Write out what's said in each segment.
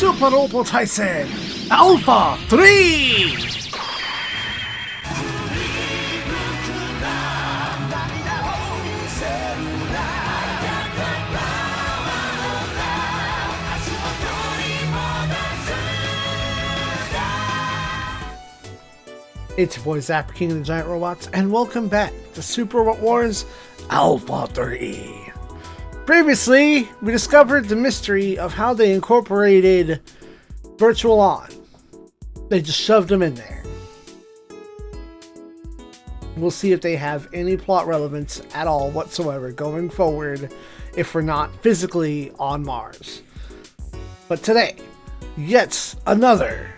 Super Robo Tyson Alpha 3! It's your boy Zapper, King of the Giant Robots, and welcome back to Super Robot Wars Alpha 3. Previously, we discovered the mystery of how they incorporated Virtual On. They just shoved them in there. We'll see if they have any plot relevance at all whatsoever going forward if we're not physically on Mars. But today, yet another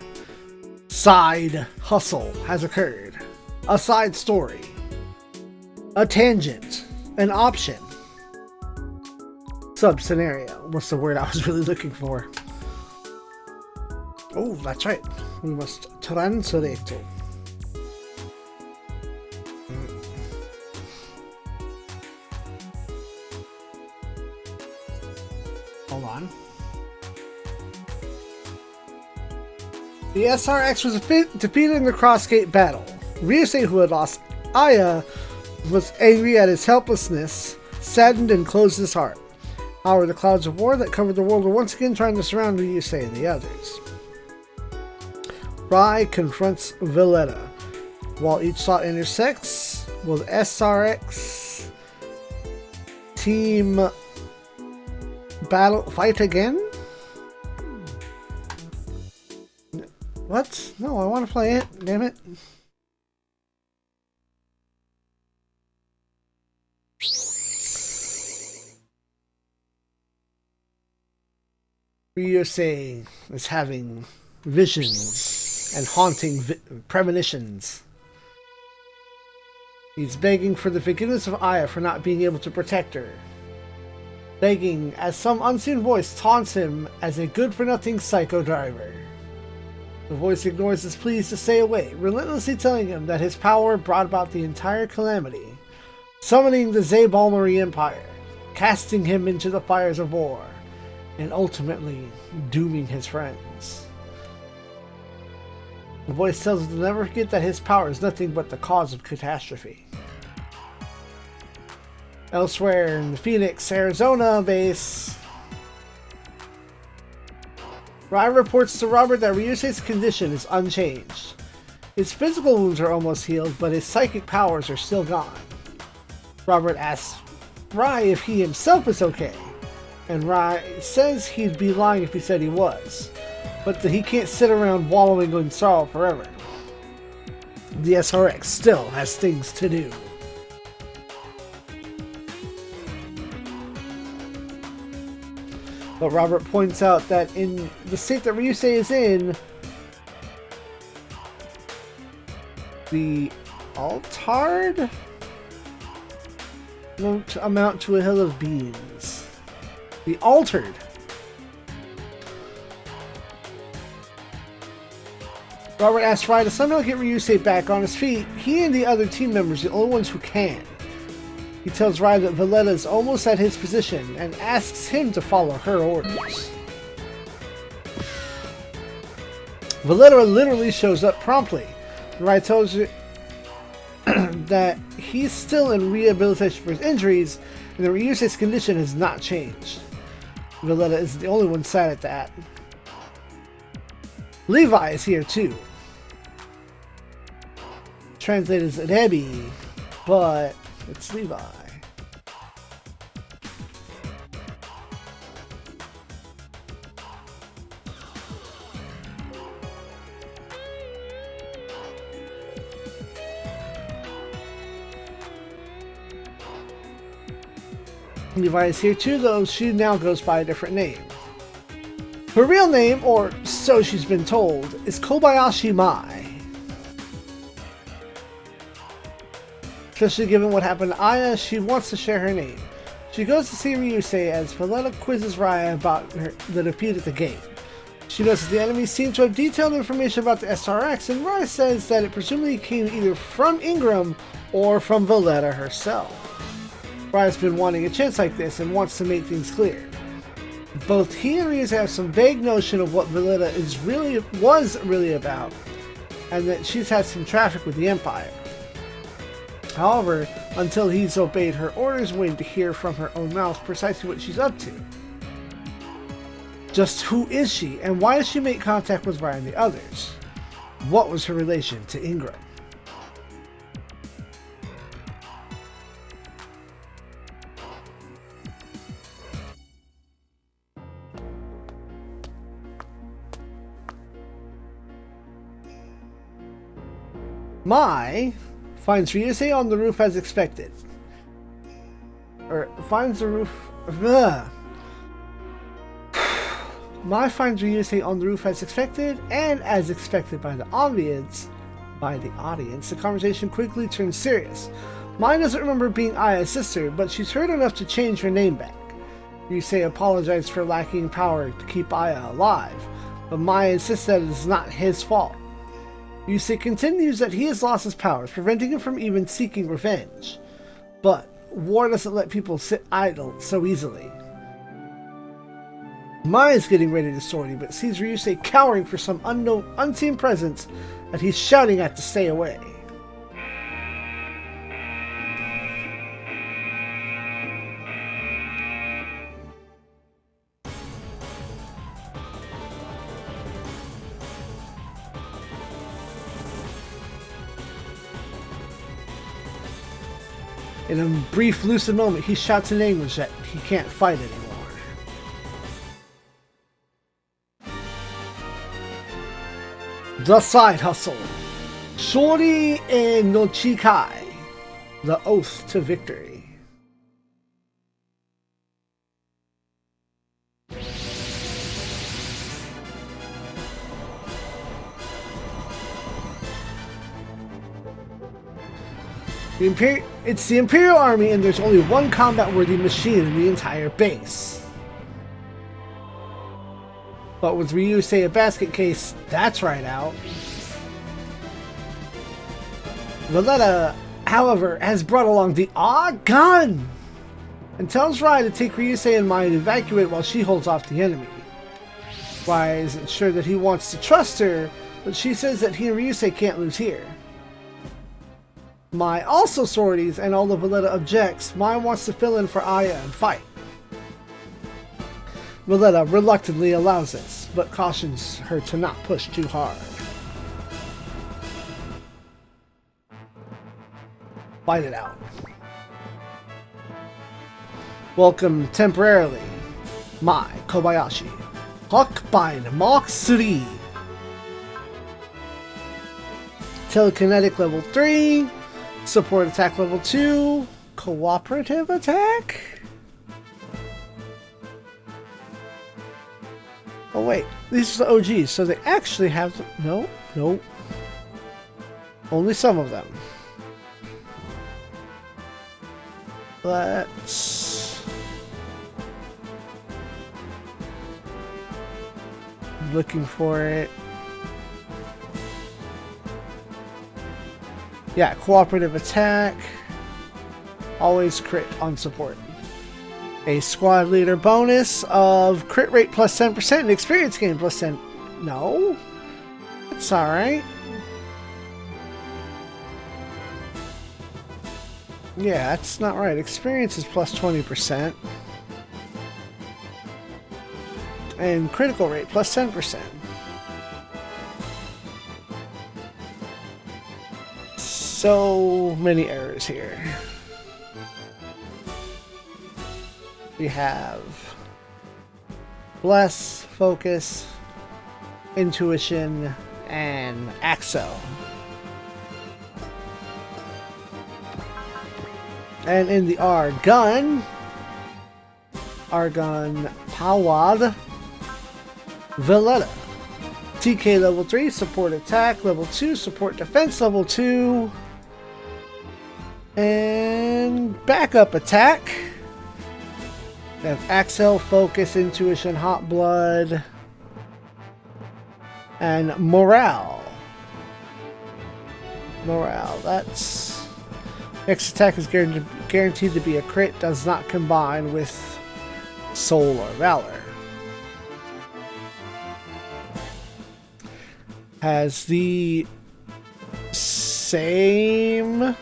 side hustle has occurred. A side story. A tangent. An option. Sub-scenario. What's the word I was really looking for? Oh, that's right. We must translate. Hold on. The SRX was defeated in the Crossgate battle. Ryusei, who had lost Aya, was angry at his helplessness, saddened and closed his heart. However, the clouds of war that covered the world were once again trying to surround Ryusei and the others. Rai confronts Valletta. While each thought intersects, will the SRX team fight again? What? No, I want to play it. Damn it. Ryusei is having visions and haunting premonitions. He's begging for the forgiveness of Aya for not being able to protect her. Begging as some unseen voice taunts him as a good-for-nothing psycho driver. The voice ignores his pleas to stay away, relentlessly telling him that his power brought about the entire calamity, summoning the Zebalmary Empire, casting him into the fires of war, and ultimately dooming his friends. The voice tells him to never forget that his power is nothing but the cause of catastrophe. Elsewhere in the Phoenix, Arizona base, Rai reports to Robert that Ryusei's condition is unchanged. His physical wounds are almost healed, but his psychic powers are still gone. Robert asks Rai if he himself is okay, and Rai says he'd be lying if he said he was, but that he can't sit around wallowing in sorrow forever. The SRX still has things to do. But Robert points out that in the state that Ryusei is in, the Altard won't amount to a hill of beans. The Altered. Robert asks Rai to somehow get Ryusei back on his feet. He and the other team members are the only ones who can. He tells Rai that Valletta is almost at his position and asks him to follow her orders. Valletta literally shows up promptly. Rai tells her that he's still in rehabilitation for his injuries and that Ryusei's condition has not changed. Valletta isn't the only one sad at that. Levi is here too. Translated as Debbie, but it's Levi. Levi is here too, though she now goes by a different name. Her real name, or so she's been told, is Kobayashi Mai. Especially given what happened to Aya, she wants to share her name. She goes to see Ryusei as Valletta quizzes Raya about the defeat at the gate. She notes that the enemy seem to have detailed information about the SRX, and Raya says that it presumably came either from Ingram or from Valletta herself. Raya's been wanting a chance like this and wants to make things clear. Both he and Ryusei have some vague notion of what Valletta was really about, and that she's had some traffic with the Empire. However, until he's obeyed her orders, waiting to hear from her own mouth precisely what she's up to. Just who is she, and why does she make contact with Ryan and the others? What was her relation to Ingram? Mai finds Ryusei on the roof as expected. Mai finds Ryusei on the roof as expected, and as expected by the audience, the conversation quickly turns serious. Mai doesn't remember being Aya's sister, but she's heard enough to change her name back. Ryusei apologized for lacking power to keep Aya alive, but Mai insists that it is not his fault. Ryusei continues that he has lost his powers, preventing him from even seeking revenge. But war doesn't let people sit idle so easily. Mai is getting ready to sortie, but sees Ryusei cowering for some unseen presence that he's shouting at to stay away. In a brief, lucid moment, he shouts in English that he can't fight anymore. The Side Hustle. Shori e no Chikai. The Oath to Victory. It's the Imperial Army, and there's only one combat-worthy machine in the entire base. But with Ryusei a basket case, that's right out. Valletta, however, has brought along the odd gun and tells Rai to take Ryusei and Mai and evacuate while she holds off the enemy. Rai isn't sure that he wants to trust her, but she says that he and Ryusei can't lose here. Mai also sorties, and although Valletta objects, Mai wants to fill in for Aya and fight. Valletta reluctantly allows this, but cautions her to not push too hard. Fight it out. Welcome temporarily, Mai Kobayashi. Hawkbind Mach 3. Telekinetic level 3. Support attack level 2. Cooperative attack? Oh wait, these are the OGs, so they actually have the... No. Only some of them. Let's... I'm looking for it. Yeah, cooperative attack. Always crit on support. A squad leader bonus of crit rate plus 10% and experience gain plus 10. No? It's alright. Yeah, that's not right. Experience is plus 20%. And critical rate plus 10%. So many errors here. We have Bless, Focus, Intuition, and Axel. And in the Argon, Pawad, Valletta. TK level 3, support attack level 2, support defense level 2, and backup attack. We have Axel, Focus, Intuition, Hot Blood, and Morale. That's... Next attack is guaranteed to be a crit, does not combine with Soul or Valor. has the same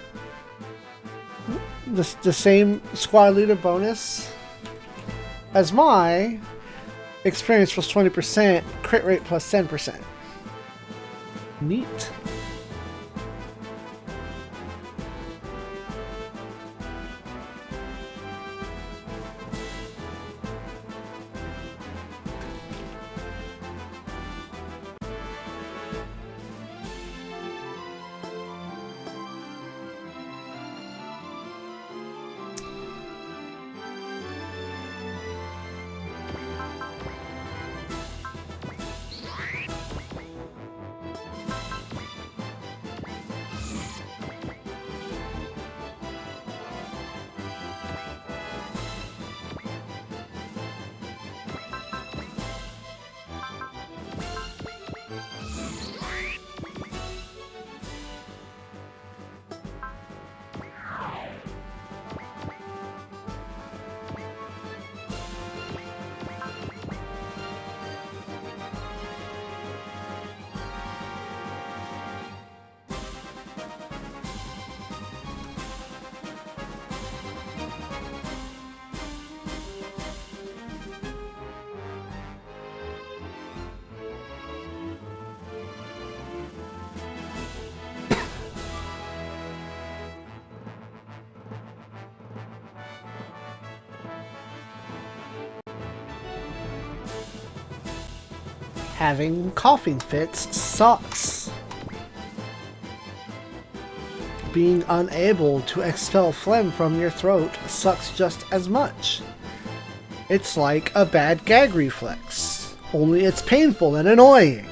squad leader bonus as my experience plus 20%, crit rate plus 10%. Neat. Having coughing fits sucks. Being unable to expel phlegm from your throat sucks just as much. It's like a bad gag reflex, only it's painful and annoying.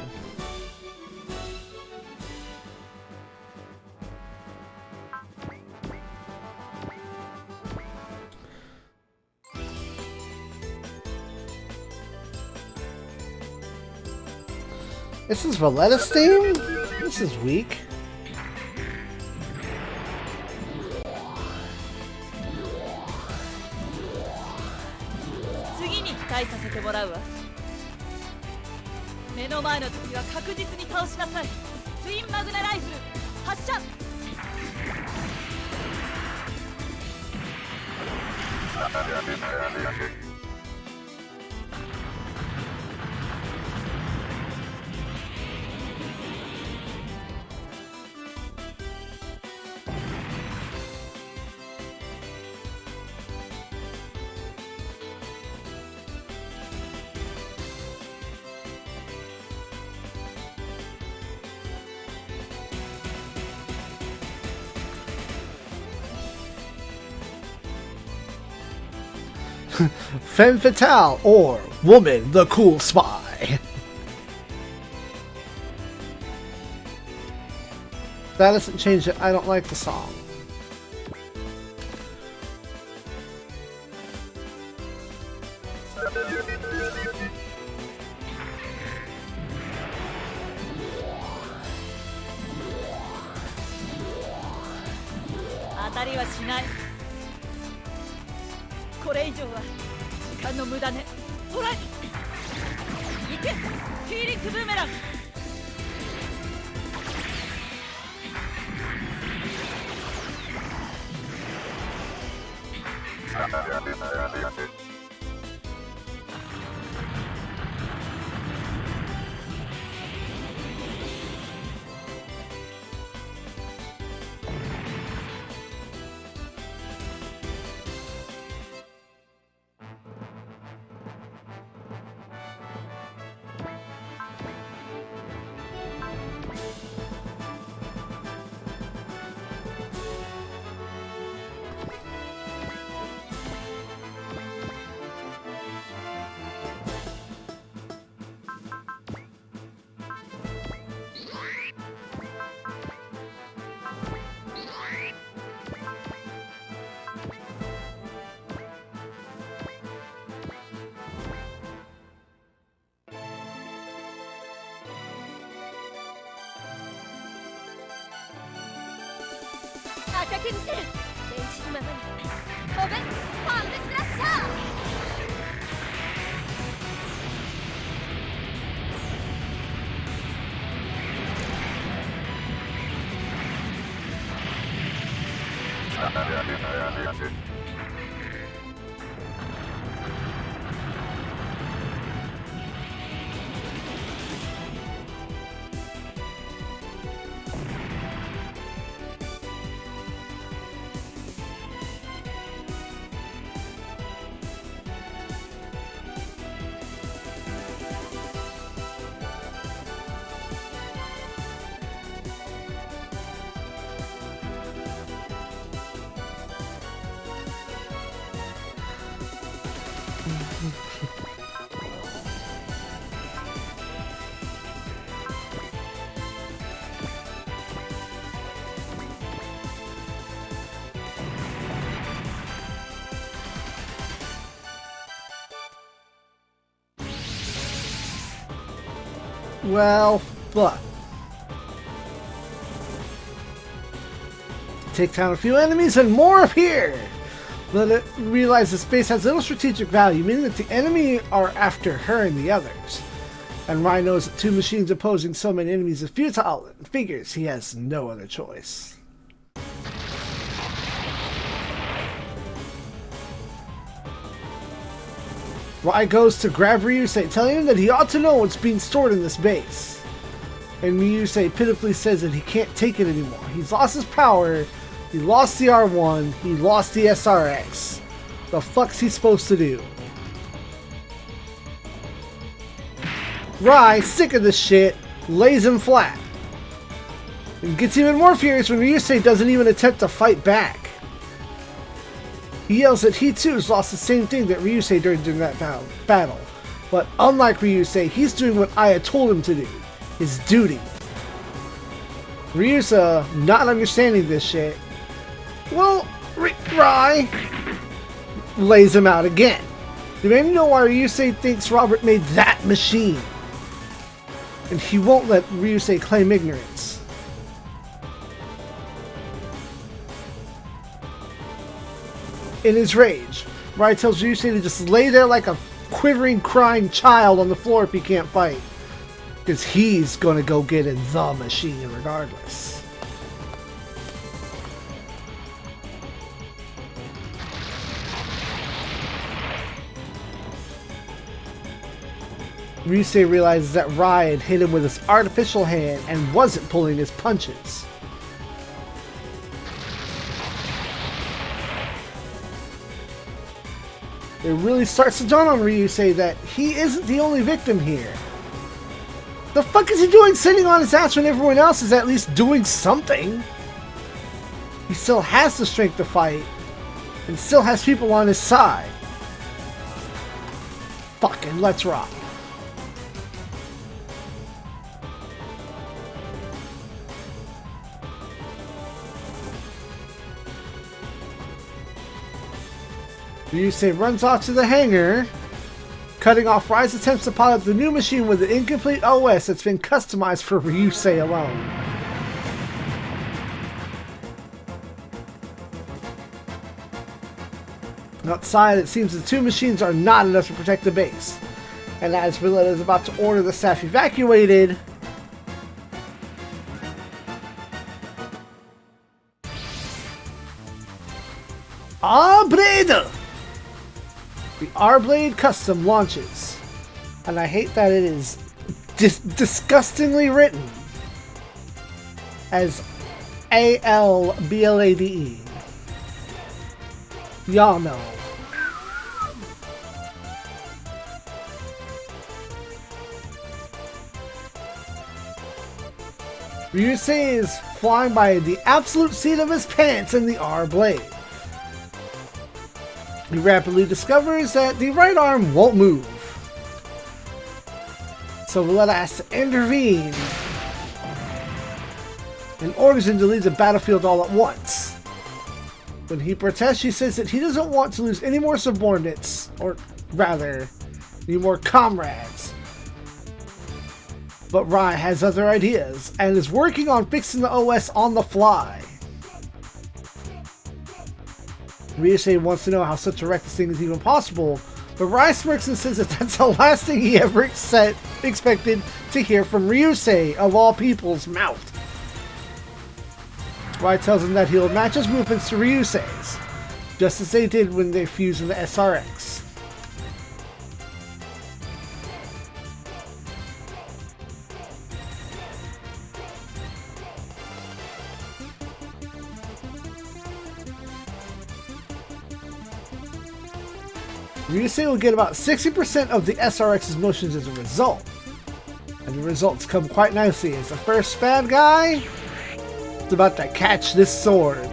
This is Valletta's theme? This is weak. Femme Fatale or Woman the Cool Spy. That doesn't change it. I don't like the song. Well, fuck. Take down a few enemies and more appear! Let it realize the space has little strategic value, meaning that the enemy are after her and the others. And Ryan knows that two machines opposing so many enemies is futile and figures he has no other choice. Ryan goes to grab Ryusei, telling him that he ought to know what's being stored in this base. And Ryusei pitifully says that he can't take it anymore. He's lost his power, he lost the R1, he lost the SRX. The fuck's he supposed to do? Rai, sick of this shit, lays him flat. And gets even more furious when Ryusei doesn't even attempt to fight back. He yells that he too has lost the same thing that Ryusei during that battle. But unlike Ryusei, he's doing what Aya told him to do. His duty. Ryusa, not understanding this shit, well, Rai lays him out again. Demanding to know why Ryusei thinks Robert made that machine. And he won't let Ryusei claim ignorance. In his rage, Rai tells Ryusei to just lay there like a quivering, crying child on the floor if he can't fight. Because he's gonna go get in the machine regardless. Ryusei realizes that Rai had hit him with his artificial hand and wasn't pulling his punches. It really starts to dawn on Ryusei that he isn't the only victim here. The fuck is he doing sitting on his ass when everyone else is at least doing something? He still has the strength to fight, and still has people on his side. Fucking let's rock. Ryusei runs off to the hangar, cutting off Rai's attempts to pilot the new machine with an incomplete OS that's been customized for Ryusei alone. Outside, it seems the two machines are not enough to protect the base. And as Villetta is about to order the staff evacuated, Blade! The R-Blade Custom launches, and I hate that it is disgustingly written as ALBLADE. Y'all know. Ryusei is flying by the absolute seat of his pants in the R-Blade. He rapidly discovers that the right arm won't move. So Villetta has to intervene and orders him to leave the battlefield all at once. When he protests, she says that he doesn't want to lose any more subordinates, or rather, any more comrades. But Rai has other ideas and is working on fixing the OS on the fly. Ryusei wants to know how such a reckless thing is even possible, but Rai smirks and says that that's the last thing he ever expected to hear from Ryusei, of all people's mouth. Rai tells him that he'll match his movements to Ryusei's. just as they did when they fused in the SRX. Ryusei will get about 60% of the SRX's motions as a result. And the results come quite nicely as the first bad guy is about to catch this sword.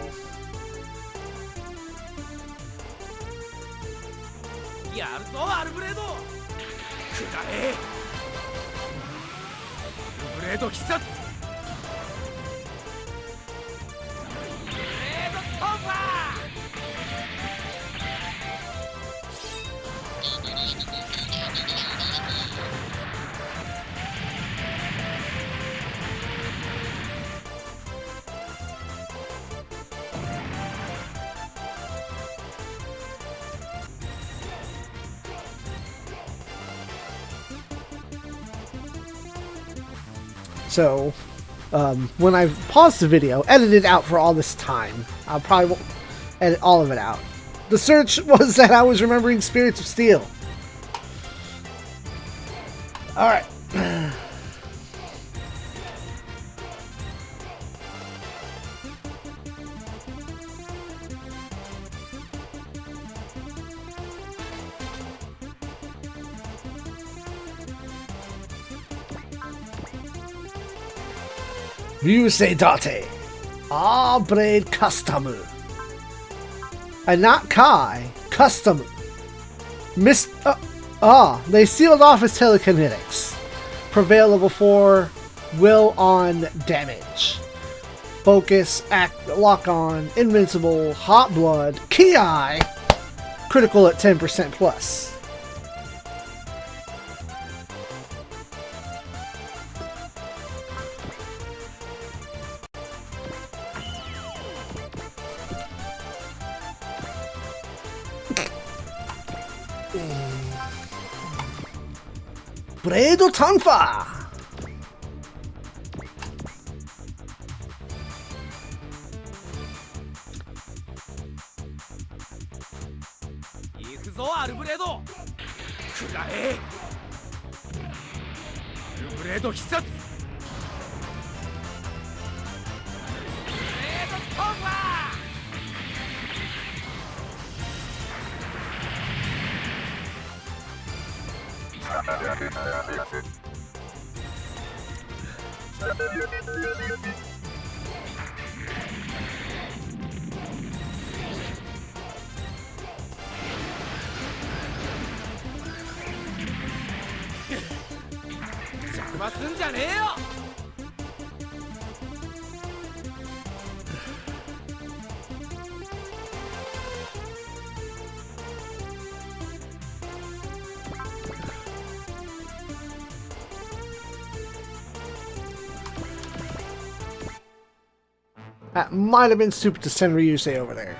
So, when I pause the video, edit it out for all this time. I'll probably won't edit all of it out. The search was that I was remembering Spirits of Steel. Alright. Ryusei Date. Braid Custom. And not Kai. Custom. They sealed off his telekinetics. Prevailable for will on damage. Focus, act, lock on, invincible, hot blood, ki, critical at 10% plus. Bredo Tanfa! That might have been stupid to send Ryusei over there.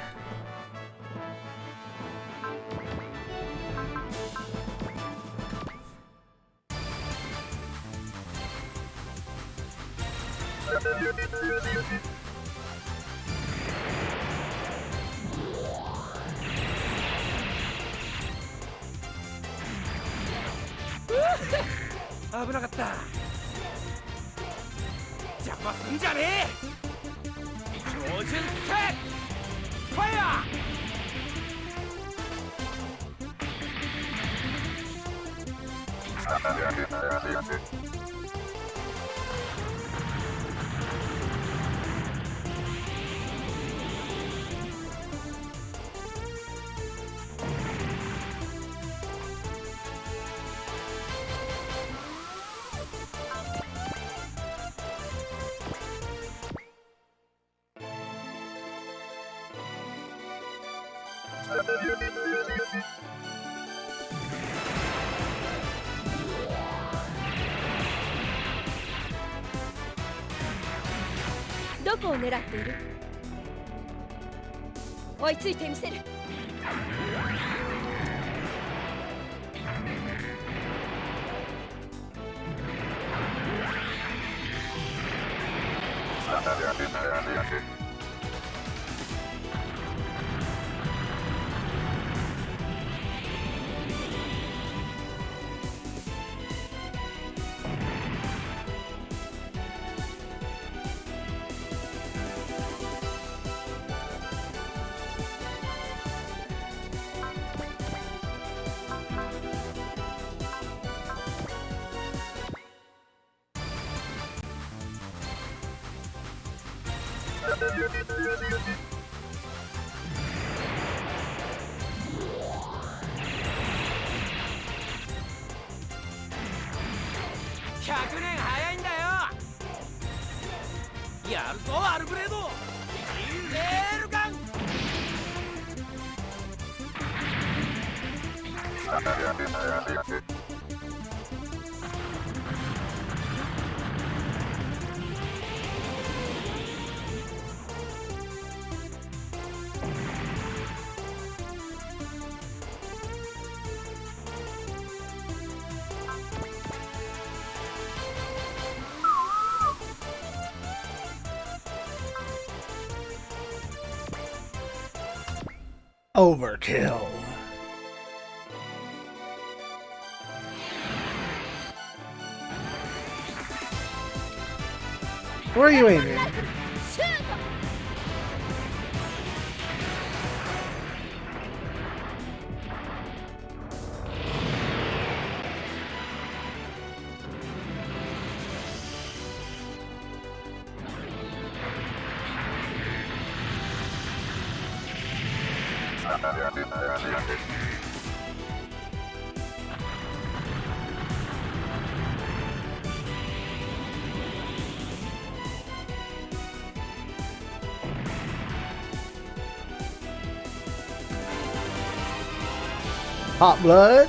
Overkill. Where are you aiming? Hot blood.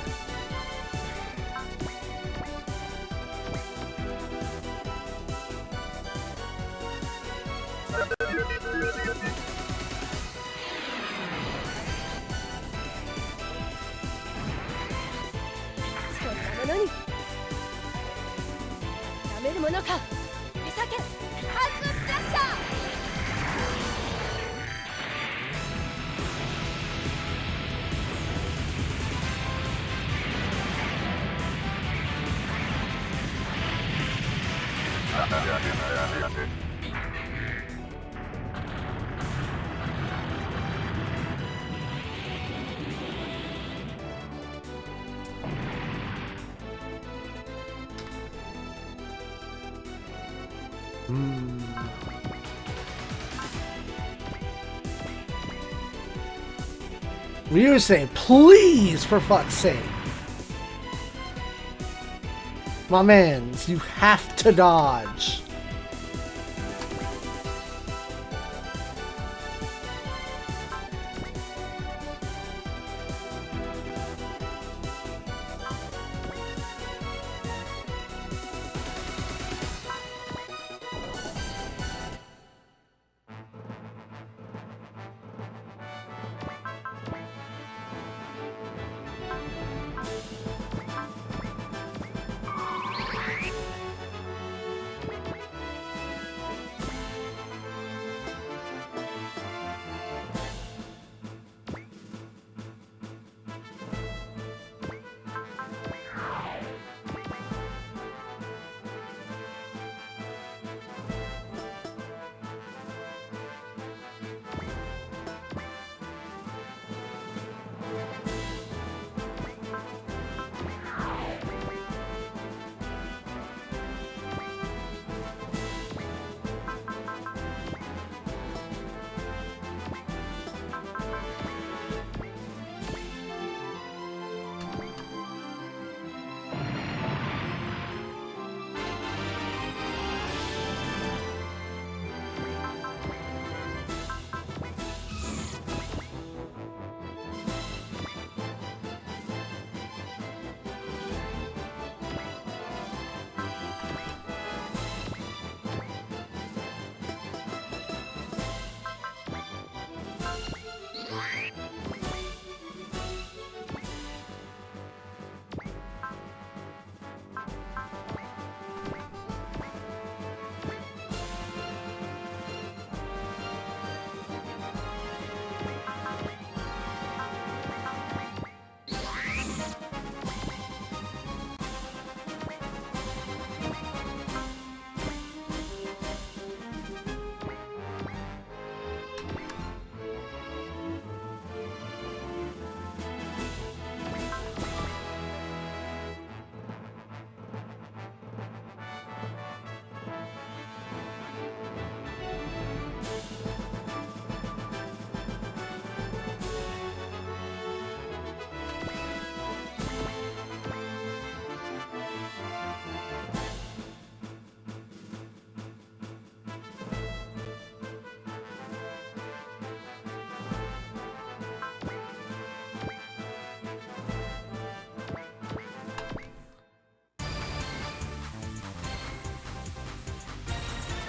Ryusei, please, for fuck's sake. My mans, you have to dodge.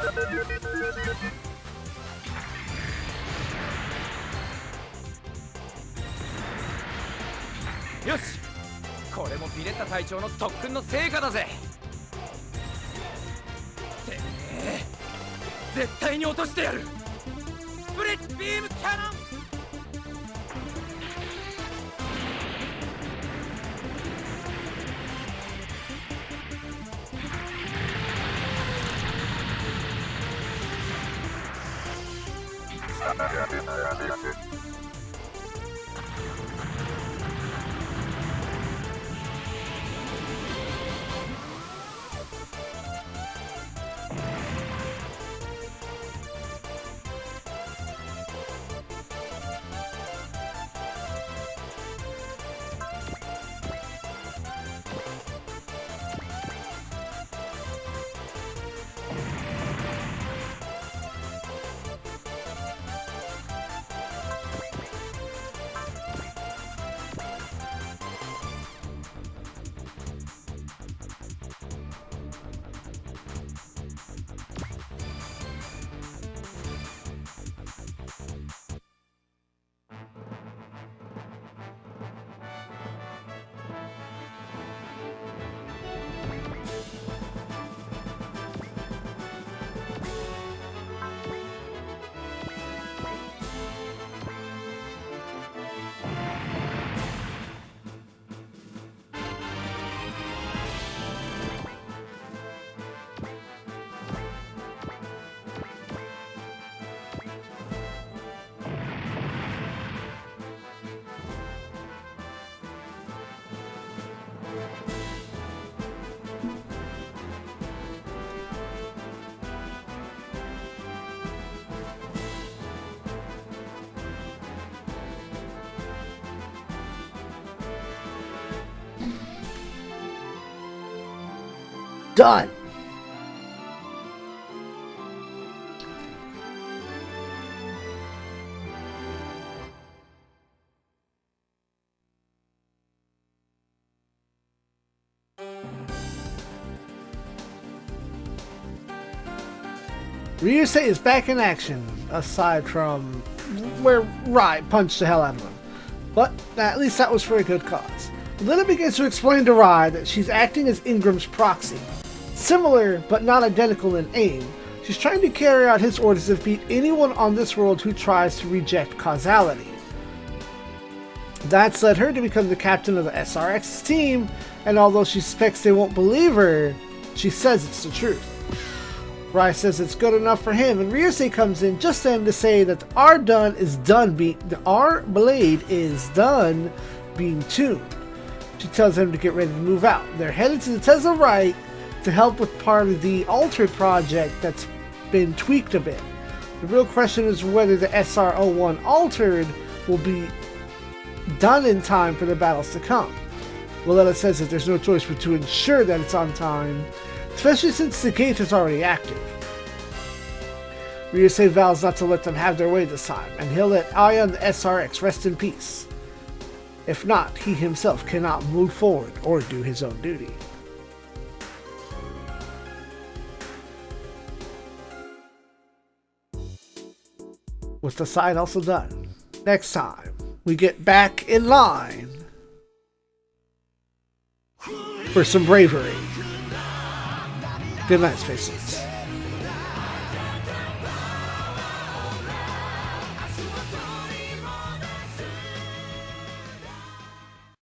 よし、これもビレッタ隊長の特訓の成果だぜ。てめえ、絶対に落としてやる。スプリットビームキャノン。Done. Ryusei is back in action, aside from where Rai punched the hell out of him. But at least that was for a good cause. Lena begins to explain to Rai that she's acting as Ingram's proxy. Similar, but not identical in aim, she's trying to carry out his orders to defeat anyone on this world who tries to reject causality. That's led her to become the captain of the SRX team, and although she suspects they won't believe her, she says it's the truth. Rai says it's good enough for him, and Ryusei comes in just then to say that our blade is done being tuned. She tells him to get ready to move out. They're headed to the Tesla Right to help with part of the altered project that's been tweaked a bit. The real question is whether the SR-01 altered will be done in time for the battles to come. Willetta says that there's no choice but to ensure that it's on time, especially since the gate is already active. Ryusei vows not to let them have their way this time, and he'll let Aya and the SRX rest in peace. If not, he himself cannot move forward or do his own duty. With the side also done, next time we get back in line for some bravery. Good night, Spaces.